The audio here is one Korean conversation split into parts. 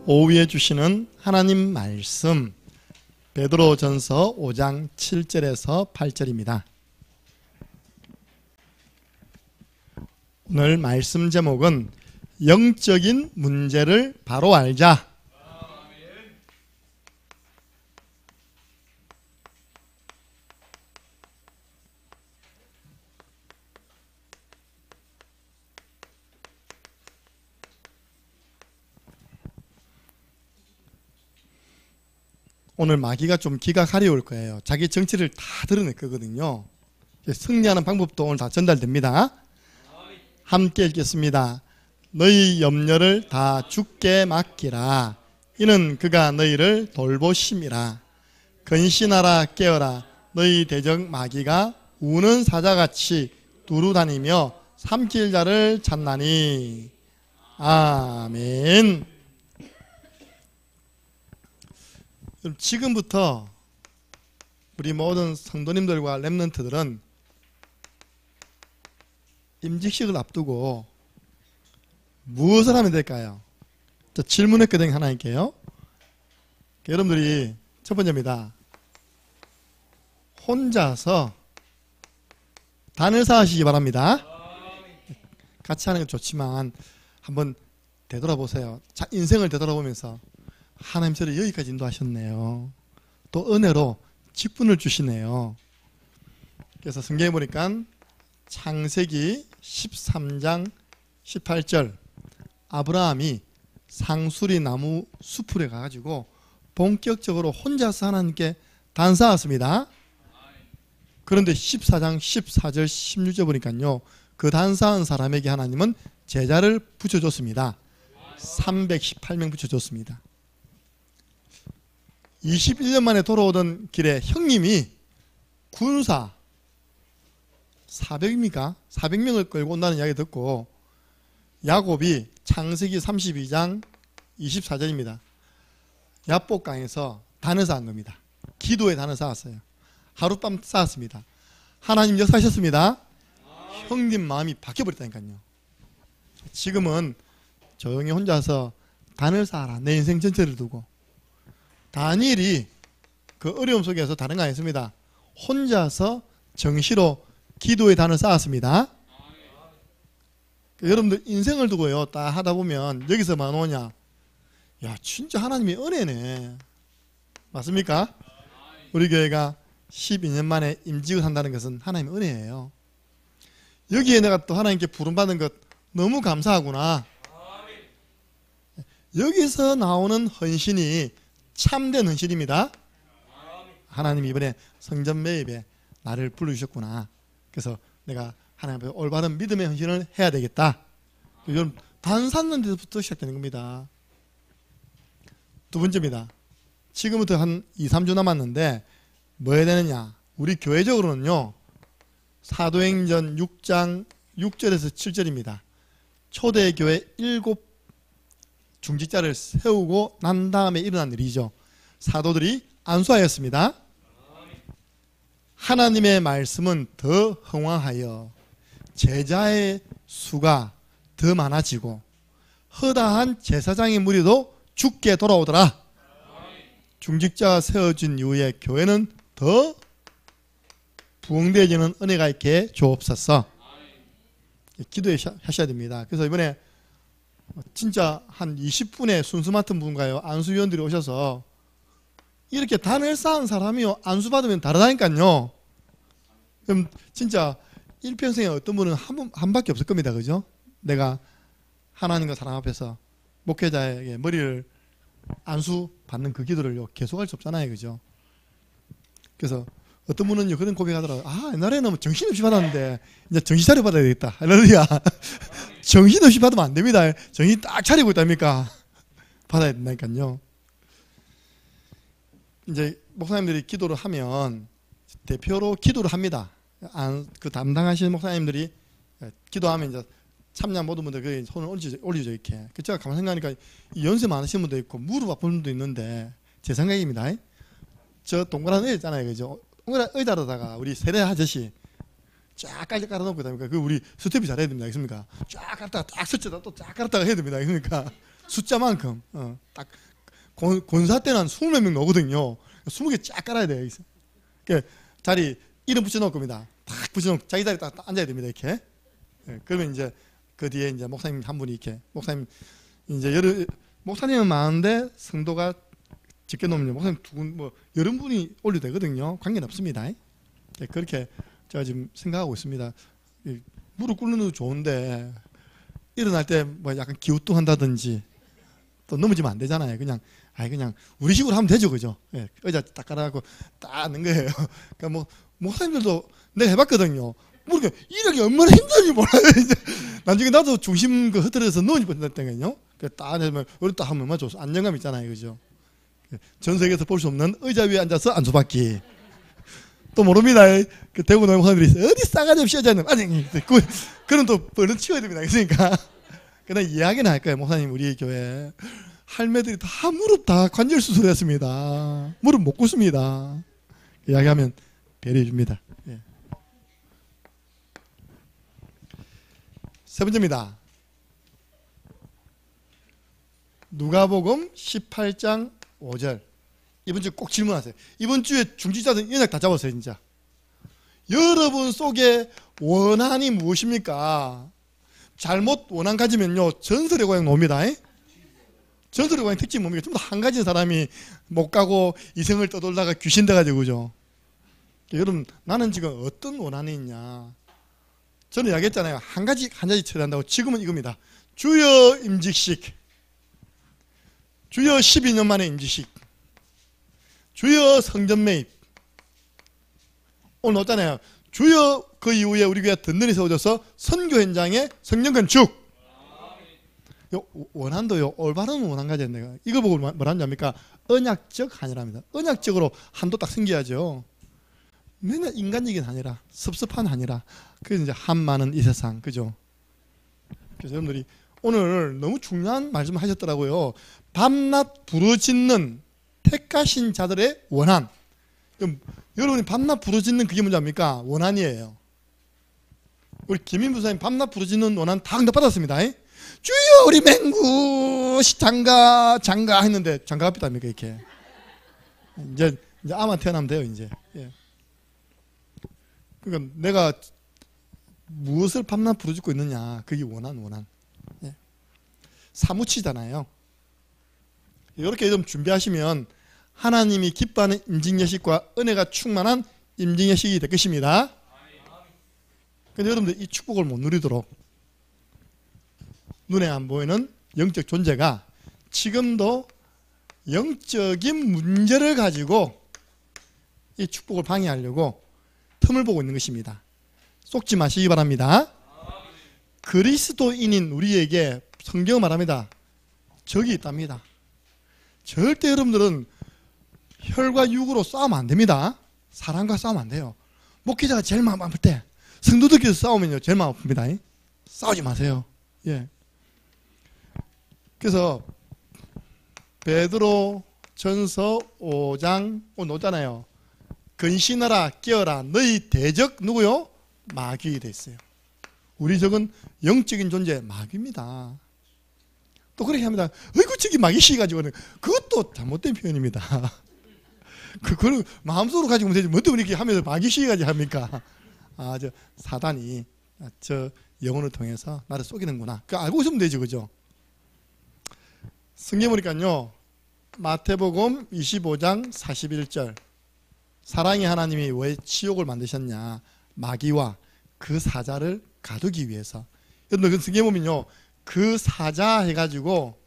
오후에 주시는 하나님 말씀 베드로전서 5장 7절에서 8절입니다. 오늘 말씀 제목은 영적인 문제를 바로 알자. 오늘 마귀가 좀 기가 가려울 거예요. 자기 정체를 다 드러낼 거거든요. 승리하는 방법도 오늘 다 전달됩니다. 함께 읽겠습니다. 너희 염려를 다 주께 맡기라. 이는 그가 너희를 돌보심이라. 근신하라 깨어라. 너희 대적 마귀가 우는 사자같이 두루다니며 삼킬 자를 찾나니. 아멘. 지금부터 우리 모든 성도님들과 렘넌트들은 임직식을 앞두고 무엇을 하면 될까요? 질문했거든요. 하나님께요. 여러분들이 첫 번째입니다. 혼자서 단을 쌓으시기 바랍니다. 같이 하는 건 좋지만 한번 되돌아보세요. 자, 인생을 되돌아보면서 하나님 저를 여기까지 인도하셨네요. 또 은혜로 직분을 주시네요. 그래서 성경에 보니까 창세기 13장 18절 아브라함이 상수리 나무 숲에 가가지고 본격적으로 혼자서 하나님께 단 쌓았습니다. 그런데 14장 14절 16절 보니까요, 그 단 쌓은 사람에게 하나님은 제자를 붙여줬습니다. 318명 붙여줬습니다. 21년 만에 돌아오던 길에 형님이 군사 400입니까? 400명을 끌고 온다는 이야기 듣고 야곱이 창세기 32장 24절입니다. 야복강에서 단을 쌓은 겁니다. 기도에 단을 쌓았어요. 하룻밤 쌓았습니다. 하나님 역사하셨습니다. 형님 마음이 바뀌어버렸다니까요. 지금은 조용히 혼자서 단을 쌓아라. 내 인생 전체를 두고. 다니엘이 그 어려움 속에서 다른 거 아니었습니다. 혼자서 정시로 기도의 단을 쌓았습니다. 여러분들 인생을 두고요, 딱 하다 보면 여기서만 오냐? 야, 진짜 하나님의 은혜네. 맞습니까? 우리 교회가 12년 만에 임직을 한다는 것은 하나님의 은혜예요. 여기에 내가 또 하나님께 부름받은 것 너무 감사하구나. 여기서 나오는 헌신이 참된 헌신입니다. 하나님이 이번에 성전 매입에 나를 불러주셨구나. 그래서 내가 하나님 앞에 올바른 믿음의 헌신을 해야 되겠다. 여러분, 단 샀는 데서부터 시작되는 겁니다. 두 번째입니다. 지금부터 한 2, 3주 남았는데 뭐 해야 되느냐? 우리 교회적으로는요, 사도행전 6장 6절에서 7절입니다. 초대교회 7 중직자를 세우고 난 다음에 일어난 일이죠. 사도들이 안수하였습니다. 하나님의 말씀은 더 흥황하여 제자의 수가 더 많아지고 허다한 제사장의 무리도 죽게 돌아오더라. 중직자가 세워진 이후에 교회는 더 부흥되어지는 은혜가 있게 주옵소서. 기도하셔야 됩니다. 그래서 이번에 진짜 한 20분의 순수 맡은 분과요, 안수위원들이 오셔서 이렇게 단을 쌓은 사람이요, 안수 받으면 다르다니까요. 그럼 진짜 일평생에 어떤 분은 한 밖에 없을 겁니다. 그죠? 내가 하나님과 사람 앞에서 목회자에게 머리를 안수 받는 그 기도를 계속할 수 없잖아요. 그죠? 그래서 어떤 분은요, 그런 고백하더라고요. 아, 옛날에는 정신없이 받았는데 이제 정신 차려 받아야 되겠다. 할렐루야. 정신없이 받으면 안 됩니다. 정신 딱 차리고 있답니까? 받아야 된다니까요. 이제 목사님들이 기도를 하면 대표로 기도를 합니다. 그 담당하시는 목사님들이 기도하면 이제 참여 모든 분들 그 손을 올리죠, 이렇게. 제가 가만 생각하니까 연세 많으신 분도 있고 무릎 아픈 분도 있는데 제 생각입니다. 저 동그란 의자 있잖아요, 그죠? 동그란 의자로다가 우리 세례 아저씨 쫙 깔아놓고 그다음에 그 우리 스텝이 잘해야 됩니다. 알겠습니까? 쫙 깔았다가 딱 설치다 또 쫙 깔았다가 해야 됩니다. 알겠습니까? 숫자만큼. 딱 권사 때는 한 20몇 명 오거든요. 20개 쫙 깔아야 돼요. 그러니까 자리 이름 붙여놓을 겁니다. 딱 붙여놓고 자기 자리에 딱 앉아야 됩니다. 이렇게. 그러면 이제 그 뒤에 이제 목사님 한 분이 이렇게 목사님 이제 목사님은 많은데 성도가 적게 놓으면 목사님 두 분 뭐 여러 분이 올려도 되거든요. 관계는 없습니다. 그렇게 제가 지금 생각하고 있습니다. 무릎 꿇는 것도 좋은데 일어날 때 뭐 약간 기우뚱한다든지 또 넘어지면 안 되잖아요. 그냥 우리 식으로 하면 되죠, 그죠? 의자 딱 깔아갖고 딱 앉는 거예요. 그러니까 뭐 목사님들도 내가 해봤거든요. 모르게 이렇게 얼마나 힘든지 몰라요. 이제 나중에 나도 중심 흐트러져서 넘어질 뻔했다니까요. 딱 하면 우리 딱 하면 맞죠? 안정감 있잖아요, 그죠? 전 세계에서 볼 수 없는 의자 위에 앉아서 안수받기. 또 모릅니다. 그 대구 노동사들이 있어요. 어디 싸가지 없이 앉아있는 아니 그런 또 벌은 치워야 됩니다. 그러니까 그냥 이야기는 할 거예요. 목사님 우리 교회 할매들이 다 무릎 다 관절 수술했습니다. 무릎 못 꿇습니다. 이야기하면 배려해 줍니다. 세 번째입니다. 누가복음 18장 5절. 이번 주에 꼭 질문하세요. 이번 주에 중지자들 연락 다 잡았어요. 진짜. 여러분 속에 원한이 무엇입니까? 잘못 원한 가지면요 전설의 고향 옵니다. 전설의 고향 특징이 뭡니까? 전부 다 한 가지 사람이 못 가고 이생을 떠돌다가 귀신 돼가지고 그죠? 여러분 나는 지금 어떤 원한이 있냐? 저는 이야기했잖아요. 한 가지 처리한다고. 지금은 이겁니다. 주여 임직식, 주여 12년 만에 임직식, 주여 성전 매입. 오늘 어쩌나요? 주여 그 이후에 우리 교회가 든든히 세워져서 선교 현장에 성전 건축. 원한도요 올바른 원한 가져야 돼요. 이거 보고 뭐라는 줄 압니까? 언약적 한이랍니다. 언약적으로 한도 딱 생겨야죠. 맨날 인간적인 한이라 섭섭한 한이라. 그래서 이제 한 많은 이 세상, 그죠? 그래서 여러분들이 오늘 너무 중요한 말씀을 하셨더라고요. 밤낮 부르짖는 택하신 자들의 원한. 여러분이 밤낮 부르짖는 그게 뭔지 압니까? 원한이에요. 우리 김인 부사님 밤낮 부르짖는 원한 다 응답받았습니다. 주여 우리 맹구 장가 했는데 장가 합니다입니까? 이렇게 이제 아마 태어나면 돼요. 이제. 그러니까 내가 무엇을 밤낮 부르짖고 있느냐, 그게 원한. 사무치잖아요. 이렇게 좀 준비하시면 하나님이 기뻐하는 임직여식과 은혜가 충만한 임직여식이 될 것입니다. 근데 여러분들 이 축복을 못 누리도록 눈에 안 보이는 영적 존재가 지금도 영적인 문제를 가지고 이 축복을 방해하려고 틈을 보고 있는 것입니다. 속지 마시기 바랍니다. 그리스도인인 우리에게 성경은 말합니다. 적이 있답니다. 절대 여러분들은 혈과 육으로 싸우면 안 됩니다. 사람과 싸우면 안 돼요. 목회자가 제일 마음 아플 때 성도들끼리 싸우면요 제일 마음 아픕니다. 싸우지 마세요. 그래서 베드로 전서 5장 오늘 오잖아요. 근신하라 깨어라 너희 대적 누구요? 마귀에 돼 있어요. 우리 적은 영적인 존재 마귀입니다. 또 그렇게 합니다. 어이구 저기 마귀씨 가지고는 그것도 잘못된 표현입니다. 그걸 마음속으로 가지고 되지 뭐 때문에 이렇게 하면서 마귀씨 가지고 합니까? 저 사단이 저 영혼을 통해서 나를 속이는구나. 그거 알고 있으면 되죠, 그죠? 성경 보니까요 마태복음 25장 41절 사랑의 하나님이 왜 지옥을 만드셨냐? 마귀와 그 사자를 가두기 위해서. 여러분 그 성경 보면요 그 사자 해가지고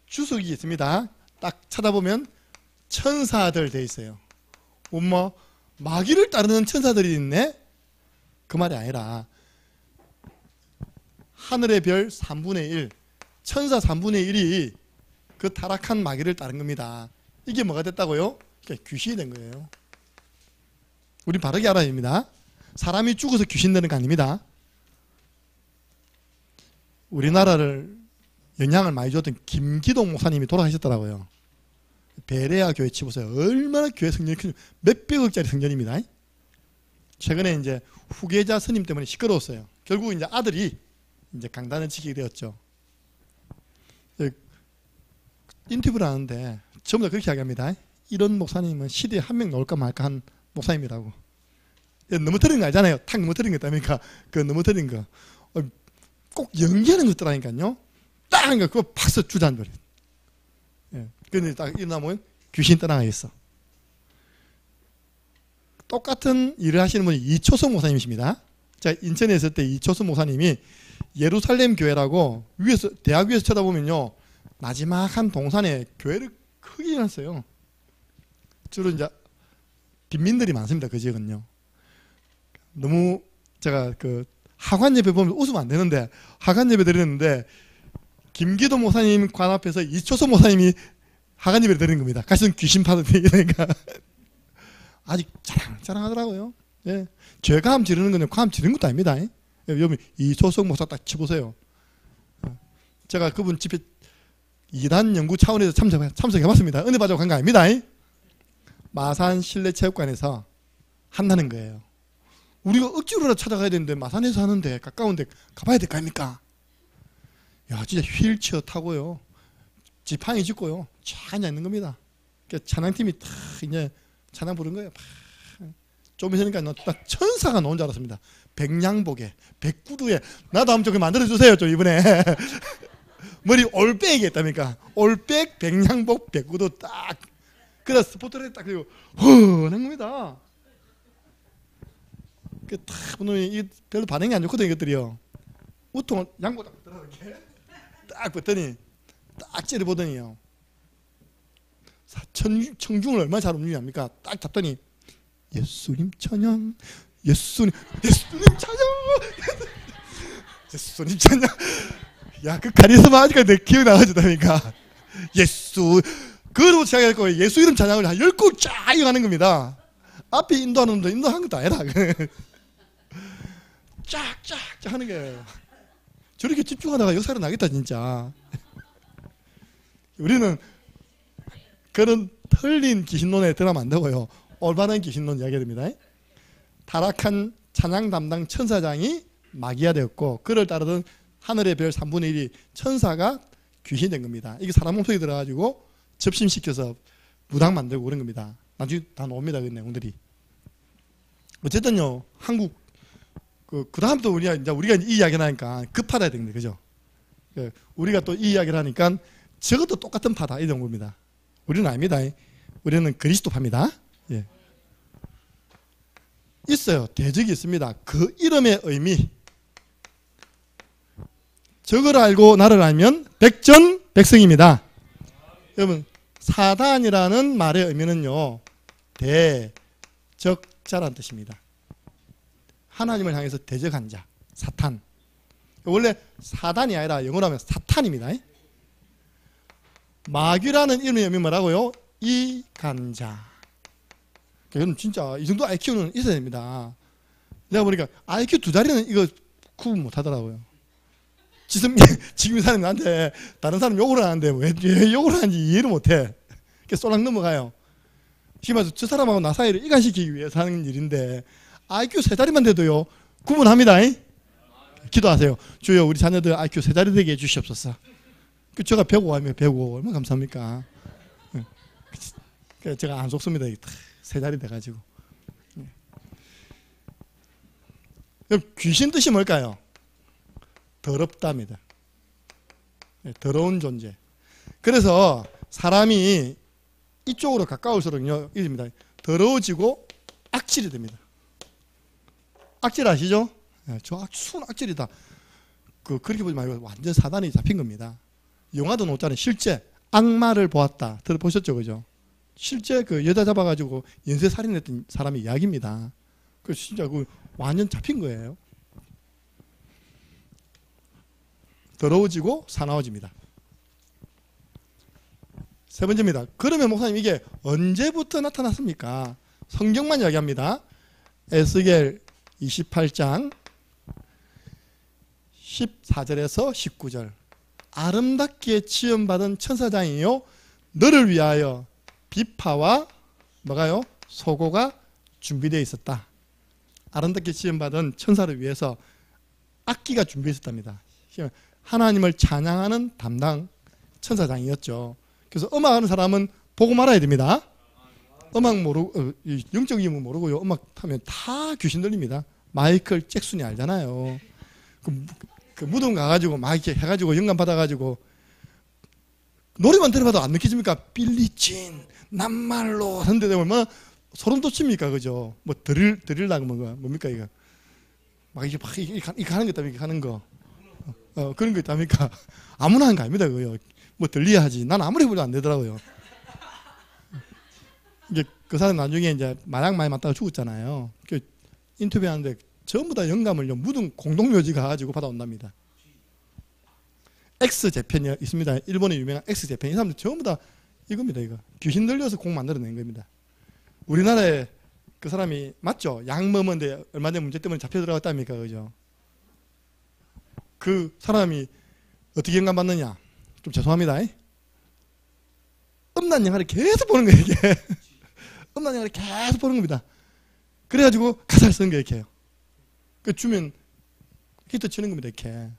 주석이 있습니다. 딱 찾아보면 천사들 돼 있어요. 엄마 마귀를 따르는 천사들이 있네? 그 말이 아니라 하늘의 별 3분의 1 천사 3분의 1이 그 타락한 마귀를 따른 겁니다. 이게 뭐가 됐다고요? 귀신이 된 거예요. 우리 바르게 알아야 됩니다. 사람이 죽어서 귀신 되는 거 아닙니다. 우리나라를 영향을 많이 줬던 김기동 목사님이 돌아가셨더라고요. 베레아 교회 치보세요. 얼마나 교회 성전이 큰 몇백억짜리 성전입니다. 최근에 이제 후계자 스님 때문에 시끄러웠어요. 결국 이제 아들이 이제 강단을 지키게 되었죠. 인터뷰를 하는데 전부 다 그렇게 이야기합니다. 이런 목사님은 시대에 한 명 나올까 말까 한 목사님이라고. 너무 틀린 거 알잖아요. 탁 너무 틀린 거 있다니까. 그 너무 틀린 거. 꼭 연기하는 거 있더라니까요. 딱 하니까 그거 박수 주잔거려. 예. 근데 딱 일어나면 귀신 떠나가 있어. 똑같은 일을 하시는 분이 이초성 목사님이십니다. 제가 인천에 있을 때 이초성 목사님이 예루살렘 교회라고 위에서 대학 위에서 쳐다보면요 마지막한 동산에 교회를 크게 해놨어요. 주로 이제 빈민들이 많습니다. 그 지역은요. 너무 제가 그 하관 예배 보면 웃으면 안 되는데 하관 예배 드리는데 김기도 목사님 관 앞에서 이초성 목사님이 하관 예배를 드리는 겁니다. 가시는 귀신 파는 얘기니까 아직 자랑하더라고요. 예. 죄감 지르는 건 감 지르는 것도 아닙니다. 여러분 이초성 목사 딱 쳐보세요. 제가 그분 집에 2단 연구 차원에서 참석해봤습니다. 은혜 받으러 간 거 아닙니다. 마산 실내체육관에서 한다는 거예요. 우리가 억지로라도 찾아가야 되는데 마산에서 하는데 가까운데 가봐야 될 거 아닙니까? 야 진짜 휠체어 타고요. 지팡이 짚고요. 쫙 앉아있는 겁니다. 찬양팀이 탁 이제 찬양 부른 거예요. 좀 있으니까 딱 천사가 나온 줄 알았습니다. 백냥복에 백구두에 나도 한번 좀 만들어주세요. 좀 이번에 머리 올백이 했답니까? 올백 백냥복 백구두 딱 그래서 스포트라이트 딱 그리고 허한 겁니다. 딱 보더니 별로 반응이 안 좋거든요. 이것들이요. 우통을 양보 딱 붙더라 이렇게 딱 붙더니 딱 째려보더니요. 청중을 얼마나 잘 움직입니까? 딱 잡더니 예수님 찬양 예수님 찬양 예수님 찬양 야 그 카리스마 아직까지 내 기억이 나가지다니까 예수 그러고 시작했고 예수 이름 찬양을 한 10곡 쫙 이어가는 겁니다. 앞에 인도하는 놈도 인도한 것도 아니라 쫙쫙쫙 하는 거예요. 저렇게 집중하다가 역사를 나겠다 진짜. 우리는 그런 틀린 귀신론에 들어가면 안 되고요. 올바른 귀신론 이야기해야 됩니다. 타락한 찬양 담당 천사장이 마귀가 되었고 그를 따르던 하늘의 별 3분의 1이 천사가 귀신이 된 겁니다. 이게 사람 몸속에 들어가지고 접심시켜서 무당 만들고 그런 겁니다. 나중에 다 나옵니다. 그 내용들이. 어쨌든요. 한국 그 다음부터 우리가 이 이야기를 하니까 급하다 되는 거죠. 우리가 또 이 이야기를 하니까 저것도 똑같은 파다 이 정도입니다. 우리는 아닙니다. 우리는 그리스도파입니다. 예. 있어요. 대적이 있습니다. 그 이름의 의미. 적을 알고 나를 알면 백전백승입니다. 여러분 사단이라는 말의 의미는요. 대적자라는 뜻입니다. 하나님을 향해서 대적한 자. 사탄. 원래 사단이 아니라 영어로 하면 사탄입니다. 마귀라는 이름의 의미 뭐라고요? 이간자. 여러분 진짜 이 정도 IQ는 있어야 됩니다. 내가 보니까 IQ 2자리는 이거 구분 못 하더라고요. 지금 사람이 나한테 다른 사람 욕을 하는데 왜 욕을 하는지 이해를 못해. 쏠락 넘어가요. 지금 저 사람하고 나 사이를 이간시키기 위해서 하는 일인데 IQ 3자리만 돼도요 구분합니다. 기도하세요. 주여 우리 자녀들 IQ 3자리 되게 해주시옵소서. 제가 105하면 105 얼마나 감사합니까. 제가 안 속습니다. 3자리 돼가지고. 귀신 뜻이 뭘까요? 더럽답니다. 더러운 존재. 그래서 사람이 이쪽으로 가까울수록요, 이입니다. 더러워지고 악질이 됩니다. 악질 아시죠? 저 순 악질이다. 그렇게 보지 말고 완전 사단이 잡힌 겁니다. 영화도 나왔잖아요. 실제 악마를 보았다. 들어보셨죠, 그죠? 실제 그 여자 잡아가지고 연쇄살인했던 사람의 이야기입니다. 그 진짜 그 완전 잡힌 거예요. 더러워지고 사나워집니다. 세 번째입니다. 그러면 목사님 이게 언제부터 나타났습니까? 성경만 이야기합니다. 에스겔 28장 14절에서 19절. 아름답게 지음받은 천사장이요 너를 위하여 비파와 뭐가요? 소고가 준비되어 있었다. 아름답게 지음받은 천사를 위해서 악기가 준비되어 있었답니다. 하나님을 찬양하는 담당 천사장이었죠. 그래서 음악 하는 사람은 보고 말아야 됩니다. 음악 모르고 영적 임무 모르고요. 음악 하면 다 귀신 들립니다. 마이클 잭슨이 알잖아요. 그 무덤 가가지고 막 이렇게 해가지고 영감 받아가지고 노래만 들어봐도 안 느껴집니까? 빌리진 낱말로 하는데 얼마나 소름 돋칩니까, 그죠? 뭐 드릴라고 뭡니까 이거? 막 이게 하는 거 있다니까 하는 거. 그런 거 있답니까? 아무나 하는 거 아닙니다, 그거요. 뭐 들려야 하지. 난 아무리 해도 안 되더라고요. 이제 그 사람 나중에 이제 마약 많이 맞다가 죽었잖아요. 그 인터뷰하는데 전부 다 영감을 무등 공동묘지 가가지고 받아온답니다. X재팬이 있습니다. 일본의 유명한 X재팬. 이 사람들 전부 다 이겁니다, 이거. 귀신 들려서 곡 만들어낸 겁니다. 우리나라에 그 사람이 맞죠? 약 먹었는데 얼마 전에 문제 때문에 잡혀 들어갔답니까, 그죠? 그 사람이 어떻게 영감 받느냐? 좀 죄송합니다. 음란 영화를 계속 보는 거예요, 이게. 음란 영화를 계속 보는 겁니다. 그래가지고 가사를 쓰는 거예요, 이렇게. 그 주면 히트 치는 겁니다, 이렇게.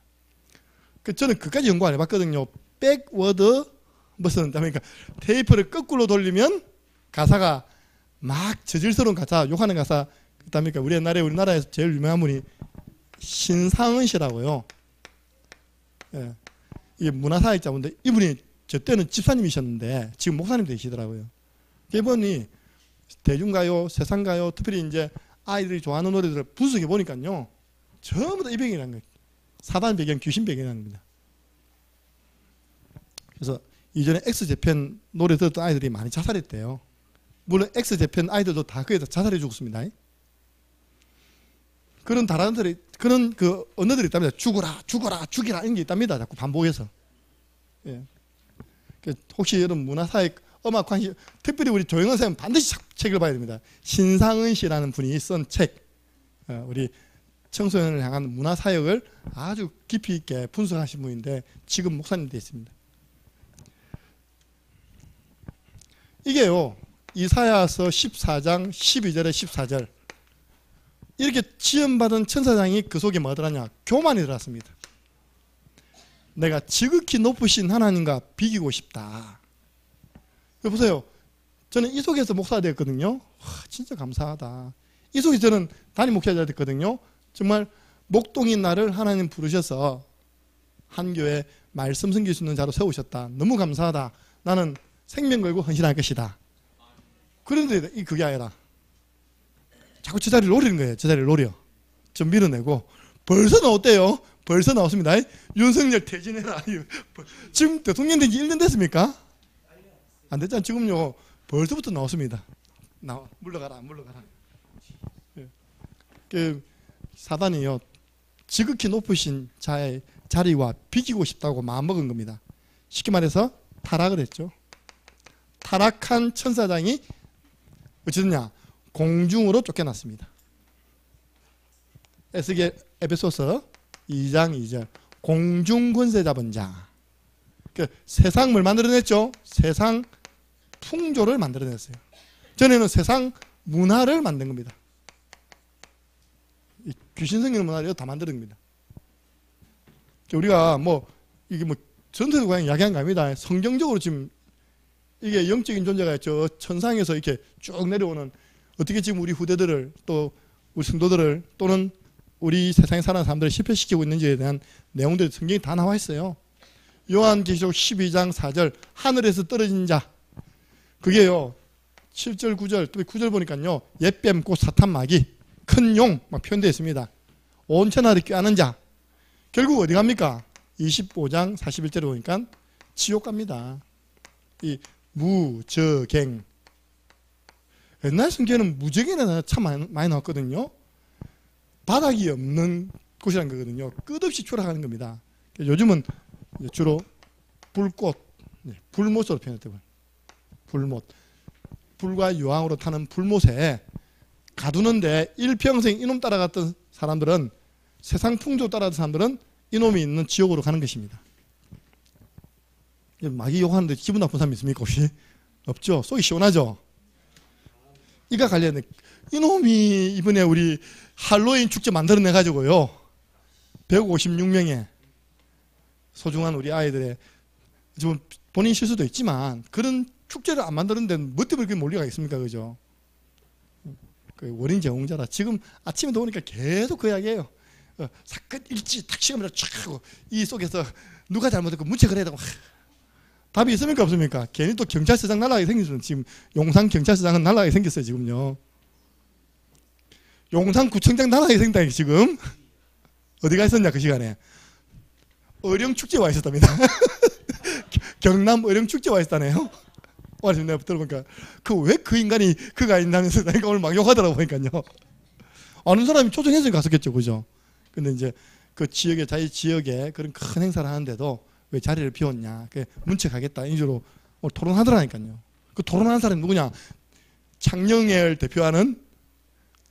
그 저는 그까지 연구 안 해봤거든요. 백워드 무슨 그러니까 테이프를 거꾸로 돌리면 가사가 막 저질스러운 가사, 욕하는 가사. 그다음에 우리나라에서 제일 유명한 분이 신상은 씨라고요. 예. 이게 문화사역자분데 이분이 저 때는 집사님이셨는데 지금 목사님 되시더라고요. 이분이 대중가요, 세상가요, 특별히 이제 아이들이 좋아하는 노래들을 분석해 보니까요, 전부 다 이 배경이라는 거예요. 사단 배경, 귀신 배경이라는 겁니다. 그래서 이전에 X재팬 노래 들었던 아이들이 많이 자살했대요. 물론 X재팬 아이들도 다 거기다 자살해 죽었습니다. 그런 다른들이 그런 그 언어들이 있답니다. 죽어라, 죽어라, 죽이라 이런 게 있답니다. 자꾸 반복해서. 예. 혹시 여러분 문화사역 음악 관심, 특별히 우리 조영은 선생님 반드시 책을 봐야 됩니다. 신상은 씨라는 분이 쓴 책, 우리 청소년을 향한 문화사역을 아주 깊이 있게 분석하신 분인데 지금 목사님 되어 있습니다. 이게요, 이사야서 14장 12절에 14절 이렇게 지음받은 천사장이 그 속에 뭐 들었냐? 교만이 들었습니다. 내가 지극히 높으신 하나님과 비기고 싶다. 보세요. 저는 이 속에서 목사가 되었거든요. 와, 진짜 감사하다. 이 속에서 저는 담임 목사가 됐거든요. 정말 목동인 나를 하나님 부르셔서 한 교회 말씀 섬길 수 있는 자로 세우셨다. 너무 감사하다. 나는 생명 걸고 헌신할 것이다. 그런데 그게 아니라 자꾸 저 자리를 노리는 거예요. 저 자리를 노려. 좀 밀어내고 벌써 나왔대요. 벌써 나왔습니다. 윤석열 퇴진해라. 지금 대통령 된 지 1년 됐습니까? 안 됐잖아. 지금요 벌써부터 나왔습니다. 나와, 물러가라, 물러가라. 그 사단이요 지극히 높으신 자의 자리와 비기고 싶다고 마음먹은 겁니다. 쉽게 말해서 타락을 했죠. 타락한 천사장이 어찌됐냐? 공중으로 쫓겨났습니다. 에베소서 2장 2절 공중 권세 잡은 자. 그 세상 뭘 만들어냈죠? 세상 풍조를 만들어냈어요. 전에는 세상 문화를 만든 겁니다. 귀신 생기는 문화를 다 만드는 겁니다. 우리가 이게 전세도 그냥 이야기한 거 아닙니다. 성경적으로 지금 이게 영적인 존재가 저 천상에서 이렇게 쭉 내려오는, 어떻게 지금 우리 후대들을 또 우리 성도들을 또는 우리 세상에 사는 사람들을 실패시키고 있는지에 대한 내용들이 성경에 다 나와 있어요. 요한계시록 12장 4절 하늘에서 떨어진 자, 그게요 7절 9절 또 9절 보니까요 옛뱀 곧 사탄 마귀 큰 용 막 표현되어 있습니다. 온 천하를 꾀하는 자, 결국 어디 갑니까? 25장 41절에 보니까 지옥 갑니다. 이 무저갱, 옛날 성경에는 무저갱이라는 참 많이 나왔거든요. 바닥이 없는 곳이라는 거거든요. 끝없이 추락하는 겁니다. 요즘은 주로 불꽃, 불못으로 표현했대요. 불못, 불과 유황으로 타는 불못에 가두는데 일평생 이놈 따라갔던 사람들은, 세상 풍조 따라갔던 사람들은 이놈이 있는 지옥으로 가는 것입니다. 마귀 욕하는데 기분 나쁜 사람 있습니까 혹시? 없죠. 속이 시원하죠. 이가 관련된 이놈이 이번에 우리 할로윈 축제 만들어내 가지고요 156명의 소중한 우리 아이들의 지금 본인 실수도 있지만 그런 축제를 안 만드는 데는 뭐 때문에 그렇게 몰려가겠습니까? 그죠? 그 원인 제공자라. 지금 아침에 나오니까 계속 그 이야기예요. 사건 일지 탁 시간을 쫙 하고 이 속에서 누가 잘못했고 문책을 해야 되고 답이 있습니까? 없습니까? 괜히 또 경찰서장 날아가게 생겼어요. 지금 용산 경찰서장은 날아가게 생겼어요. 지금요. 용산구청장 날아가게 생겼다. 지금 어디가 있었냐 그 시간에 어령축제 와 있었답니다. 경남 어령축제 와 있다네요. 오늘 내가 들어보니까 왜 그 인간이 그가 있나면서 내가 오늘 막 욕하더라고 보니까요. 아는 사람이 초청해서 갔었겠죠, 그죠? 근데 이제 그 지역에 자기 지역에 그런 큰 행사를 하는데도 왜 자리를 비웠냐? 그 문책하겠다 이 식으로 토론하더라니까요. 그 토론하는 사람이 누구냐? 창녕을 대표하는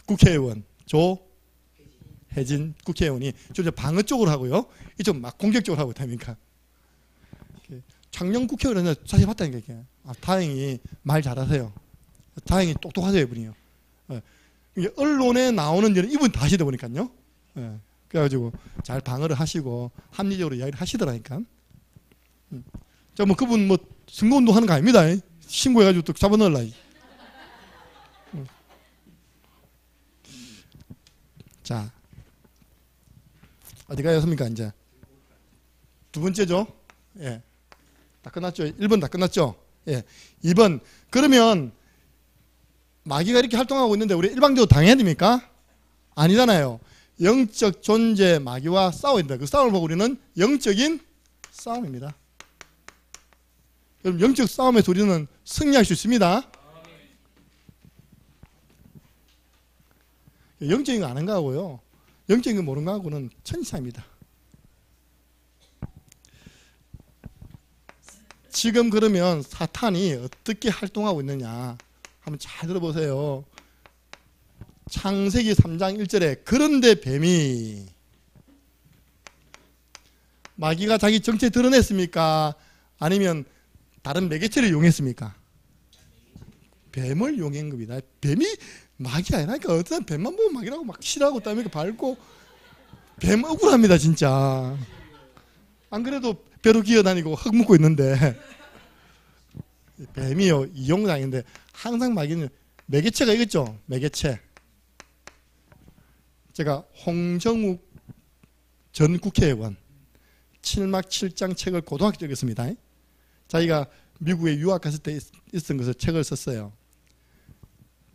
국회의원 조혜진 국회의원이 좀 방어 쪽으로 하고요. 이쪽 막 공격적으로 하고 있다니까. 창녕 국회의원은 자세히 봤다니까 이게. 다행히 말 잘하세요. 다행히 똑똑하세요 이분이요. 언론에 나오는 일은 이분 다 하시다 보니까요. 그래가지고 잘 방어를 하시고 합리적으로 이야기를 하시더라니까. 자, 뭐 그분 뭐 선거운동 하는 거 아닙니다. 신고해가지고 또 잡아넣으려. 자, 어디 가였습니까 이제? 두 번째죠. 예, 다 끝났죠. 1번 다 끝났죠. 예, 2번. 그러면 마귀가 이렇게 활동하고 있는데 우리 일방적으로 당해야 됩니까? 아니잖아요. 영적 존재 마귀와 싸워야 된다. 그 싸움을 보고 우리는 영적인 싸움입니다. 그럼 영적 싸움에서 우리는 승리할 수 있습니다. 영적인 거 아는 거하고요, 영적인 거 모르는 거하고는 천차입니다. 지금 그러면 사탄이 어떻게 활동하고 있느냐 한번 잘 들어보세요. 창세기 3장 1절에 그런데 뱀이, 마귀가 자기 정체 드러냈습니까? 아니면 다른 매개체를 이용했습니까? 뱀을 이용한 겁니다. 뱀이 마귀 아니라니까. 어떤 뱀만 보면 마귀라고 막 싫어하고 땀에 밟고. 뱀 억울합니다 진짜. 안 그래도 배로 기어다니고 흙 묻고 있는데 뱀이요 이용당인데, 항상 마귀는 매개체가 있겠죠. 매개체. 제가 홍정욱 전 국회의원 7막 7장 책을 고등학교 때 읽었습니다. 자기가 미국에 유학 갔을 때 있었던 것을 책을 썼어요.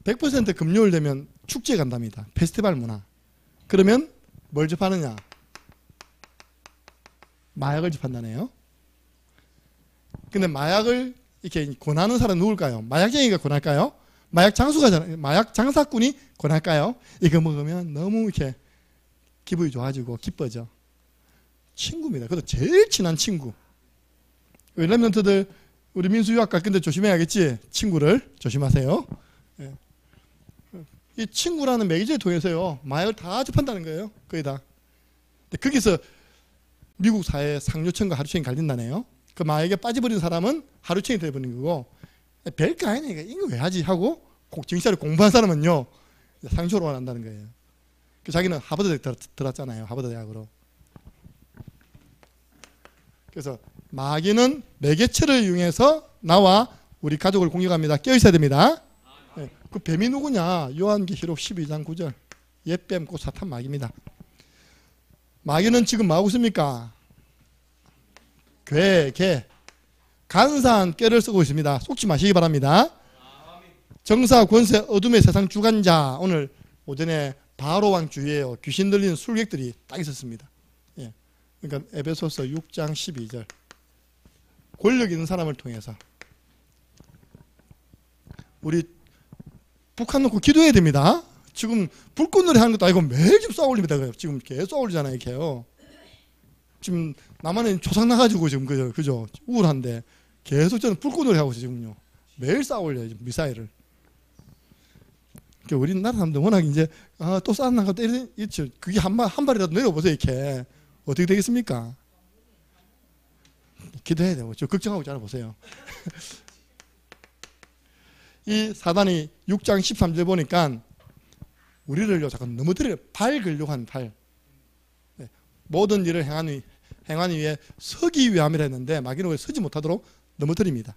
100% 금요일 되면 축제 간답니다. 페스티벌 문화. 그러면 뭘 접하느냐? 마약을 접한다네요. 근데 마약을 이렇게 권하는 사람은 누굴까요? 마약쟁이가 권할까요? 마약 장사꾼이 권할까요? 이거 먹으면 너무 이렇게 기분이 좋아지고 기뻐져. 친구입니다. 그래도 제일 친한 친구. 랩런트들 우리 민수 유학 갈 건데 조심해야겠지. 친구를 조심하세요. 예. 이 친구라는 매개체를 통해서요 마약을 다 접한다는 거예요. 거의 다. 거기서 미국 사회에 상류층과 하류층이 갈린다네요. 그 마약에 빠져버린 사람은 하류층이 되어버린 거고, 별거 아니니까 이거 왜 하지 하고 정치를 공부한 사람은요 상류로 한다는 거예요. 자기는 하버드 대학 들었잖아요. 하버드 대학으로. 그래서 마귀는 매개체를 이용해서 나와 우리 가족을 공격합니다. 깨어있어야 됩니다. 네. 그 뱀이 누구냐? 요한계시록 12장 9절. 옛뱀 곧 사탄 마귀입니다. 마귀는 지금 뭐하고 있습니까? 개, 간사한 꾀를 쓰고 있습니다. 속지 마시기 바랍니다. 정사, 권세, 어둠의 세상 주관자. 오늘 오전에 바로왕 주위에 귀신 들리는 술객들이 딱 있었습니다. 예. 그러니까 에베소서 6장 12절. 권력 있는 사람을 통해서 우리 북한 놓고 기도해야 됩니다. 지금 불꽃놀이 하는 것도 아니고 매일 지금 쏘아 올립니다. 지금 계속 쏘아 올리잖아요. 이렇게요. 지금 남한에 조상 나가지고 지금 그죠? 우울한데 계속 저는 불꽃놀이 하고 있어요. 지금요. 매일 쏘아 올려요. 지금 미사일을. 그러니까 우리나라 사람들 워낙 이제 또 쏘았나가 때리죠. 그게 한 발이라도 내려보세요. 이렇게 어떻게 되겠습니까? 기도해야 되고 저 걱정하고 있잖아 보세요. 이 사단이 6장 13절 보니까 우리를요 잠깐 넘어뜨려 밝으려고 한 발. 네. 모든 일을 행하기 위해 서기 위함이라 했는데 마귀는 왜 서지 못하도록 넘어뜨립니다.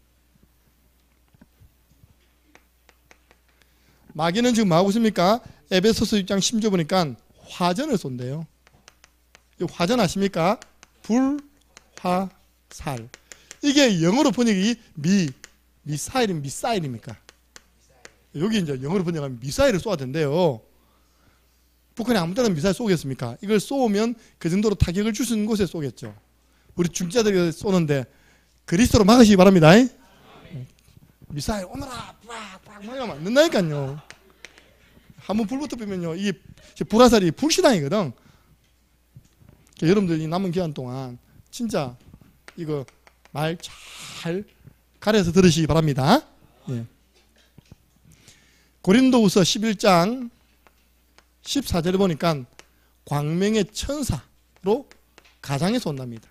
마귀는 지금 뭐하고 있습니까? 에베소서 6장 10절 보니까 화전을 쏜대요. 이 화전 아십니까? 불, 화, 살. 이게 영어로 번역이 미사일입니까? 여기 이제 영어로 번역하면 미사일을 쏘아야 된대요. 북한이 아무 때나 미사일 쏘겠습니까? 이걸 쏘면 그 정도로 타격을 줄 수 있는 곳에 쏘겠죠. 우리 중자들이 쏘는데 그리스도로 막으시기 바랍니다. 미사일 오너라 팍팍 막으면 안 된다니까요. 한번 불 붙으면요, 이게 불화살이 불시당이거든. 여러분들이 남은 기간 동안 진짜 이거 말 잘 가려서 들으시기 바랍니다. 예. 고린도후서 11장 14절에 보니까 광명의 천사로 가장에서 온답니다.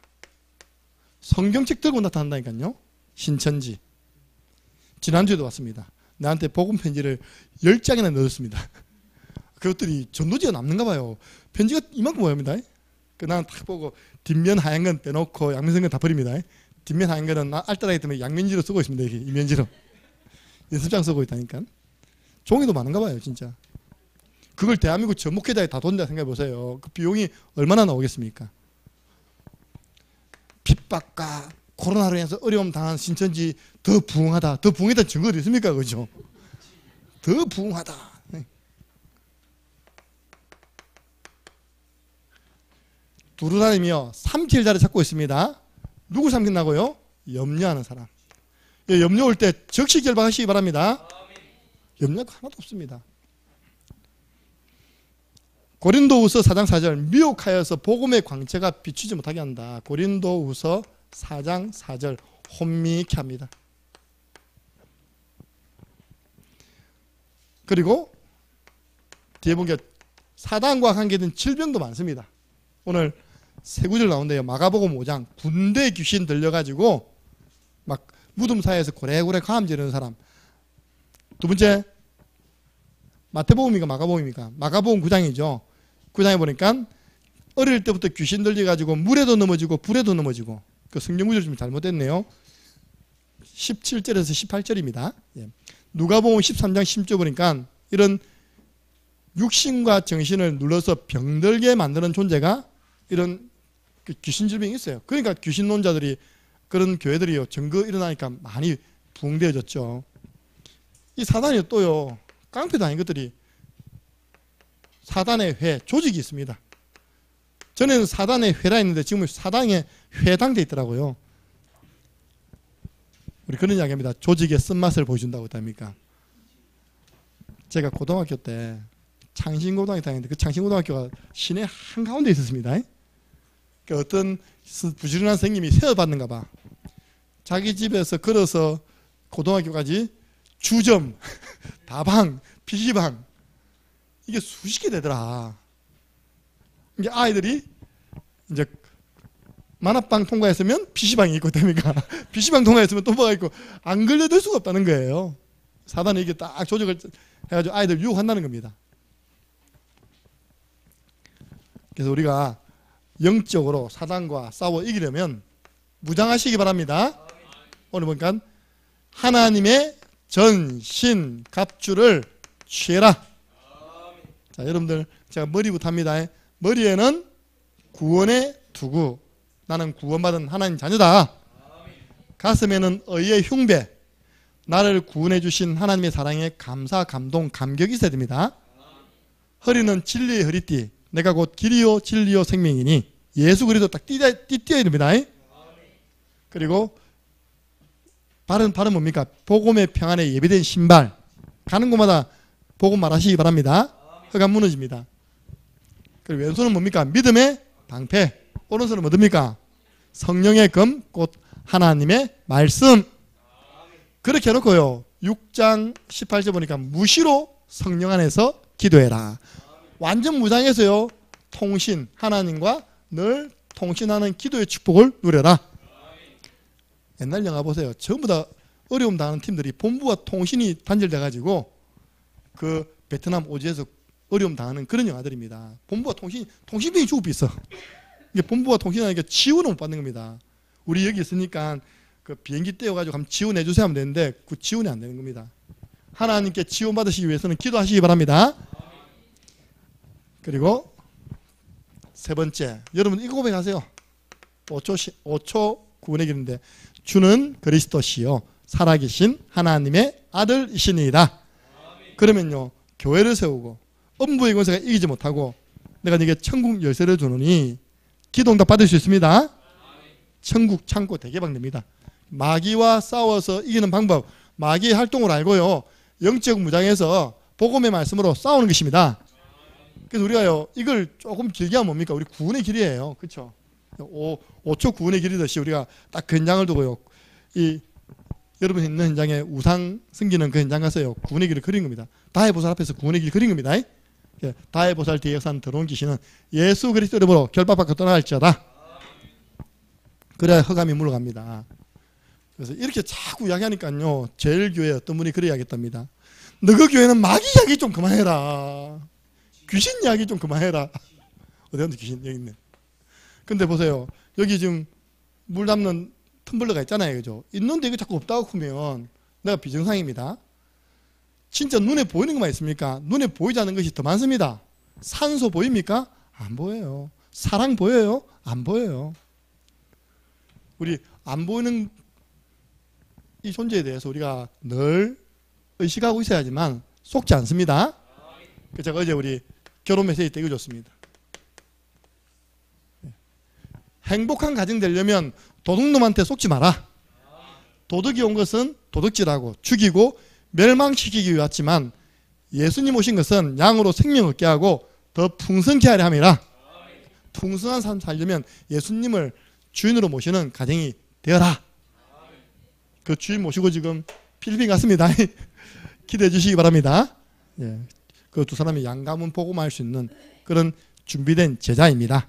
성경책 들고 나타난다니까요. 신천지. 지난주에도 왔습니다. 나한테 복음 편지를 10장이나 넣었습니다. 그것들이 전도지가 남는가 봐요. 편지가 이만큼 모여옵니다. 나는 딱 보고 뒷면 하얀 건 빼놓고 양면선 건 다 버립니다. 뒷면 하얀 거는 알뜰하기 때문에 양면지로 쓰고 있습니다. 이게 이면지로. 연습장 쓰고 있다니까. 종이도 많은가 봐요, 진짜. 그걸 대한민국 전목회자에 다 돈다 생각해 보세요. 그 비용이 얼마나 나오겠습니까? 핍박과 코로나로 인해서 어려움 당한 신천지 더 부흥하다. 더 부흥했다는 증거가 있습니까? 그죠? 더 부흥하다. 두루다니며 삼킬 자를 찾고 있습니다. 누구 삼킨다고요? 염려하는 사람. 염려 올 때 즉시 결박하시기 바랍니다. 염려가 하나도 없습니다. 고린도후서 4장 4절 미혹하여서 복음의 광채가 비추지 못하게 한다. 고린도후서 4장 4절 혼미케 합니다. 그리고 뒤에 보니까 사단과 관계된 질병도 많습니다. 오늘 세 구절 나온대요. 마가복음 5장 군대 귀신 들려가지고 막 무덤 사이에서 고래고래 가음 지르는 사람. 두 번째 마태복음입니까? 마가복음입니까? 마가복음 9장이죠. 9장에 보니까 어릴 때부터 귀신 들려가지고 물에도 넘어지고 불에도 넘어지고 그 성경 구절 좀 잘못됐네요. 17절에서 18절입니다. 누가복음 13장 10절 보니까 이런 육신과 정신을 눌러서 병들게 만드는 존재가 이런 귀신 질병이 있어요. 그러니까 귀신론자들이 그런 교회들이요 증거 일어나니까 많이 부흥되어졌죠. 이 사단이 또요 깡패도 아닌 것들이 사단의 회 조직이 있습니다. 전에는 사단의 회라 했는데 지금은 사단의 회당 돼 있더라고요. 우리 그런 이야기합니다. 조직의 쓴맛을 보여준다고 했답니까? 제가 고등학교 때 창신고등학교 다녔는데 그 창신고등학교가 시내 한가운데 있었습니다. 그 어떤 부지런한 선생님이 세워받는가 봐. 자기 집에서 걸어서 고등학교까지 주점, 다방, PC방 이게 수십 개 되더라. 이게 아이들이 이제 만화방 통과했으면 PC방이 있고 됩니까? PC방 통과했으면 또 뭐가 있고 안 걸려들 수가 없다는 거예요. 사단이 이게 딱 조직을 해가지고 아이들 유혹한다는 겁니다. 그래서 우리가 영적으로 사단과 싸워 이기려면 무장하시기 바랍니다. 오늘 보니까 하나님의 전신 갑주를 취해라. 자, 여러분들 제가 머리부터 합니다. 머리에는 구원의 투구. 나는 구원받은 하나님 자녀다. 가슴에는 의의 흉배. 나를 구원해 주신 하나님의 사랑에 감사, 감동, 감격이 있어야 됩니다. 허리는 진리의 허리띠. 내가 곧 길이요 진리요 생명이니 예수 그리스도 딱 띄어야 됩니다. 그리고 발은 뭡니까? 복음의 평안에 예비된 신발. 가는 곳마다 복음 말하시기 바랍니다. 흑암 무너집니다. 그리고 왼손은 뭡니까? 믿음의 방패. 오른손은 뭐입니까? 성령의 검, 곧 하나님의 말씀. 그렇게 해놓고요 6장 18절 보니까 무시로 성령 안에서 기도해라. 완전 무장해서요 통신, 하나님과 늘 통신하는 기도의 축복을 누려라. 옛날 영화 보세요. 전부 다 어려움 당하는 팀들이 본부와 통신이 단절돼가지고 그 베트남 오지에서 어려움 당하는 그런 영화들입니다. 본부와 통신비용이 주고 비싸. 이게 본부와 통신하니까 지원을 못 받는 겁니다. 우리 여기 있으니까 그 비행기 떼어가지고 한번 지원해 주세요 하면 되는데 그 지원이 안 되는 겁니다. 하나님께 지원 받으시기 위해서는 기도하시기 바랍니다. 그리고 세 번째, 여러분 이거 고백하세요. 5초 구원의 길인데, 주는 그리스도시요 살아계신 하나님의 아들이시니이다. 그러면요, 교회를 세우고 음부의 권세가 이기지 못하고 내가 네게 천국 열쇠를 주노니 기도응답 받을 수 있습니다. 천국 창고 대개방됩니다. 마귀와 싸워서 이기는 방법, 마귀의 활동을 알고요, 영적 무장에서 복음의 말씀으로 싸우는 것입니다. 그래서 우리가요, 이걸 조금 길게 하면 뭡니까? 우리 구원의 길이에요. 그렇죠? 5초 구원의 길이듯이 우리가 딱 그 현장을 두고요, 이 여러분 있는 현장에 우상 섬기는 그 현장 가서요, 구원의 길을 그린 겁니다. 다의 보살 앞에서 구원의 길을 그린 겁니다. 다의 보살 뒤에 역사하는 더러운 귀신은 예수 그리스도 이름으로 결박받고 떠나갈지어다. 그래야 흑암이 물러갑니다. 그래서 이렇게 자꾸 이야기하니까요, 제일교회 어떤 분이 그래 이야기했답니다. 너그 교회는 마귀 이야기 좀 그만해라. 귀신 이야기 좀 그만해라. 어디 갔는데 귀신 여기 있네. 근데 보세요, 여기 지금 물 담는 텀블러가 있잖아요, 그죠? 있는데 이거 자꾸 없다고 하면 내가 비정상입니다. 진짜 눈에 보이는 것만 있습니까? 눈에 보이지 않는 것이 더 많습니다. 산소 보입니까? 안 보여요. 사랑 보여요? 안 보여요. 우리 안 보이는 이 존재에 대해서 우리가 늘 의식하고 있어야지만 속지 않습니다. 제가 어제 우리 결혼 메시지 때 읽어줬습니다. 행복한 가정 되려면 도둑놈한테 속지 마라. 도둑이 온 것은 도둑질하고 죽이고 멸망시키기 위해 왔지만 예수님 오신 것은 양으로 생명 얻게 하고 더 풍성케 하려 함이라. 풍성한 삶 살려면 예수님을 주인으로 모시는 가정이 되어라. 그 주인 모시고 지금 필리핀 갔습니다. 기대해 주시기 바랍니다. 예, 그 두 사람이 양가문 복음할 수 있는 그런 준비된 제자입니다.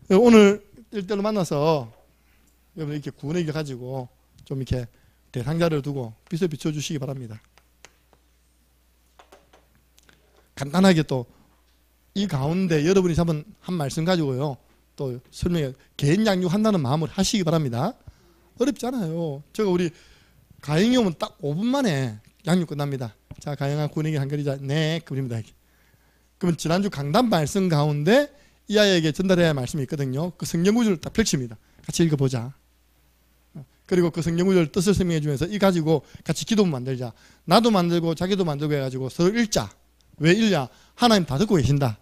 오늘 일대로 만나서 여러분 이렇게 구원의 길 가지고 좀 이렇게 대상자를 두고 빛을 비춰주시기 바랍니다. 간단하게 또 이 가운데 여러분이 잡은 한 말씀 가지고요, 또 설명해, 개인 양육한다는 마음을 하시기 바랍니다. 어렵잖아요. 제가 우리 가영이 오면 딱 5분 만에 양육 끝납니다. 자, 가영아 구원의 길 한글이자. 네, 그럽니다. 그러면 지난주 강단 말씀 가운데 이 아이에게 전달해야 할 말씀이 있거든요. 그 성경 구절을 딱 펼칩니다. 같이 읽어보자. 그리고 그 성경 구절 뜻을 설명해 주면서 이 가지고 같이 기도 만들자. 나도 만들고 자기도 만들고 해가지고 서로 읽자. 왜 읽냐? 하나님 다 듣고 계신다.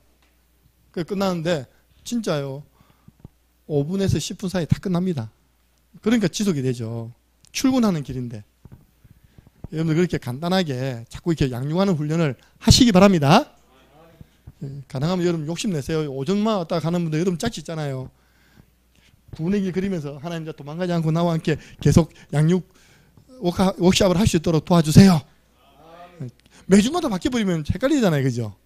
그 끝나는데 진짜요, 5분에서 10분 사이 다 끝납니다. 그러니까 지속이 되죠. 출근하는 길인데. 여러분들 그렇게 간단하게 자꾸 이렇게 양육하는 훈련을 하시기 바랍니다. 가능하면 여러분 욕심내세요. 오전만 왔다 가는 분들 여러분 짝지 있잖아요. 구원의 길 그리면서 하나님 자 도망가지 않고 나와 함께 계속 양육 워크숍을 할 수 있도록 도와주세요. 매주마다 바뀌어버리면 헷갈리잖아요, 그죠?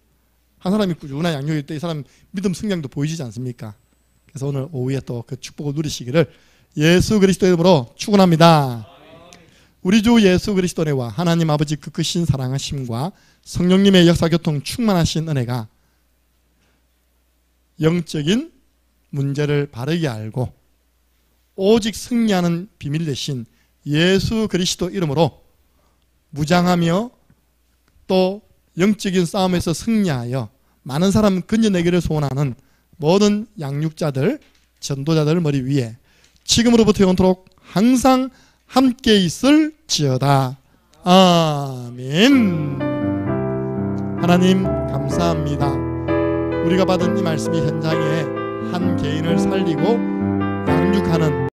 한 사람이 꾸준한 양육일 때 이 사람 믿음 성장도 보이시지 않습니까? 그래서 오늘 오후에 또 그 축복을 누리시기를 예수 그리스도 이름으로 축원합니다. 우리 주 예수 그리스도의 은혜와 하나님 아버지 그 크신 사랑하심과 성령님의 역사교통 충만하신 은혜가 영적인 문제를 바르게 알고 오직 승리하는 비밀 대신 예수 그리스도 이름으로 무장하며 또 영적인 싸움에서 승리하여 많은 사람 건져내기를 소원하는 모든 양육자들, 전도자들 머리 위에 지금으로부터 영원토록 항상 함께 있을지어다. 아멘. 하나님 감사합니다. 우리가 받은 이 말씀이 현장에 한 개인을 살리고